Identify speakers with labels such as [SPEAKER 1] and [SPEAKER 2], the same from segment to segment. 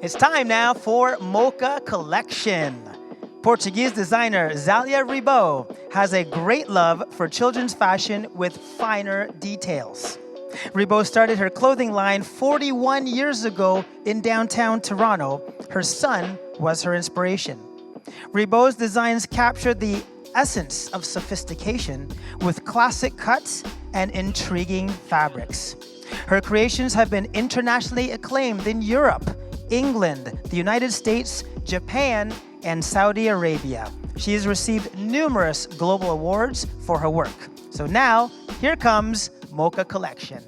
[SPEAKER 1] It's time now for Moka Collection. Portuguese designer Zália Ribot has a great love for children's fashion with finer details. Ribot started her clothing line 41 years ago in downtown Toronto. Her son was her inspiration. Ribot's designs capture the essence of sophistication with classic cuts and intriguing fabrics. Her creations have been internationally acclaimed in Europe, England, the United States, Japan, and Saudi Arabia. She has received numerous global awards for her work. So now, here comes Moka Collection.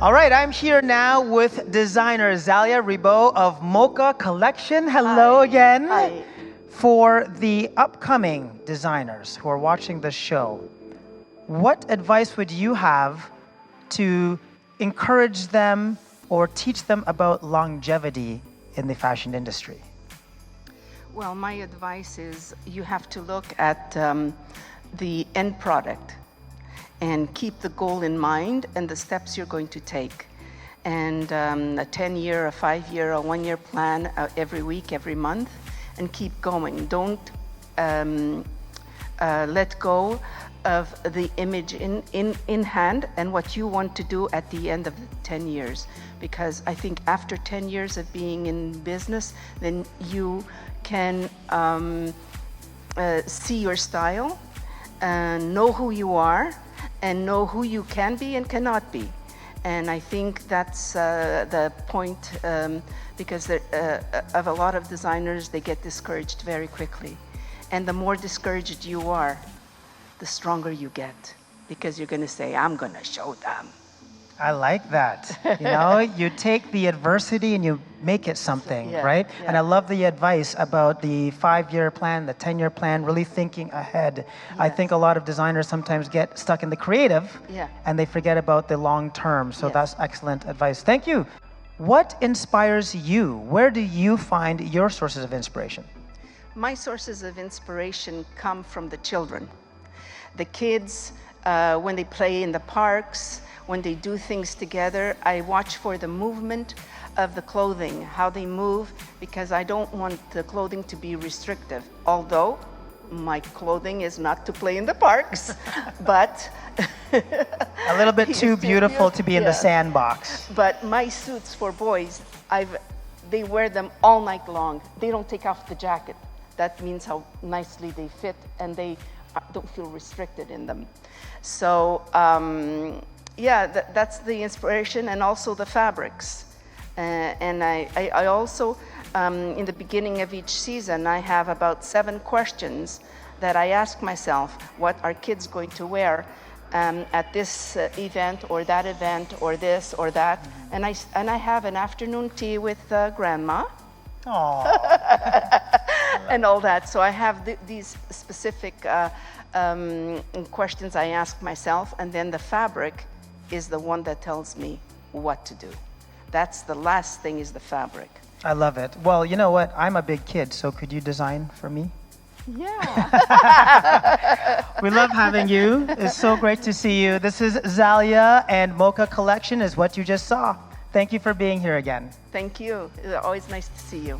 [SPEAKER 1] All right, I'm here now with designer Zalia Ribot of Moka Collection. Hello again.
[SPEAKER 2] Hi.
[SPEAKER 1] For the upcoming designers who are watching this show, what advice would you have to encourage them or teach them about longevity in the fashion industry?
[SPEAKER 2] Well, my advice is you have to look at the end product and keep the goal in mind and the steps you're going to take. And a 10-year, a 5-year, a 1-year plan every week, every month, and keep going. Don't let go of the image in hand and what you want to do at the end of the 10 years. Because I think after 10 years of being in business, then you can see your style, know who you are, and know who you can be and cannot be. And I think that's the point, because of a lot of designers, they get discouraged very quickly. And the more discouraged you are, the stronger you get, because you're going to say, I'm going to show them.
[SPEAKER 1] I like that. You know, you take the adversity and you make it something, right?
[SPEAKER 2] Yeah.
[SPEAKER 1] And I love the advice about the 5-year plan, the 10-year plan, really thinking ahead. I think a lot of designers sometimes get stuck in the creative and they forget about the long term. So that's excellent advice. Thank you. What inspires you? Where do you find your sources of inspiration?
[SPEAKER 2] My sources of inspiration come from the children. The kids, when they play in the parks, when they do things together, I watch for the movement of the clothing, how they move, because I don't want the clothing to be restrictive. Although my clothing is not to play in the parks, but
[SPEAKER 1] a little bit too beautiful to be in the sandbox.
[SPEAKER 2] But my suits for boys, they wear them all night long. They don't take off the jacket. That means how nicely they fit, and they don't feel restricted in them. So that's the inspiration, and also the fabrics. And I also, in the beginning of each season, I have about 7 questions that I ask myself. What are kids going to wear at this event or that event or this or that? And I have an afternoon tea with grandma. And all that. So I have these specific questions I ask myself, and then the fabric is the one that tells me what to do. That's the last thing, is the fabric.
[SPEAKER 1] I love it. Well, you know what? I'm a big kid, so could you design for me?
[SPEAKER 2] Yeah.
[SPEAKER 1] We love having you. It's so great to see you. This is Zalia, and Moka Collection is what you just saw. Thank you for being here again.
[SPEAKER 2] Thank you. It's always nice to see you.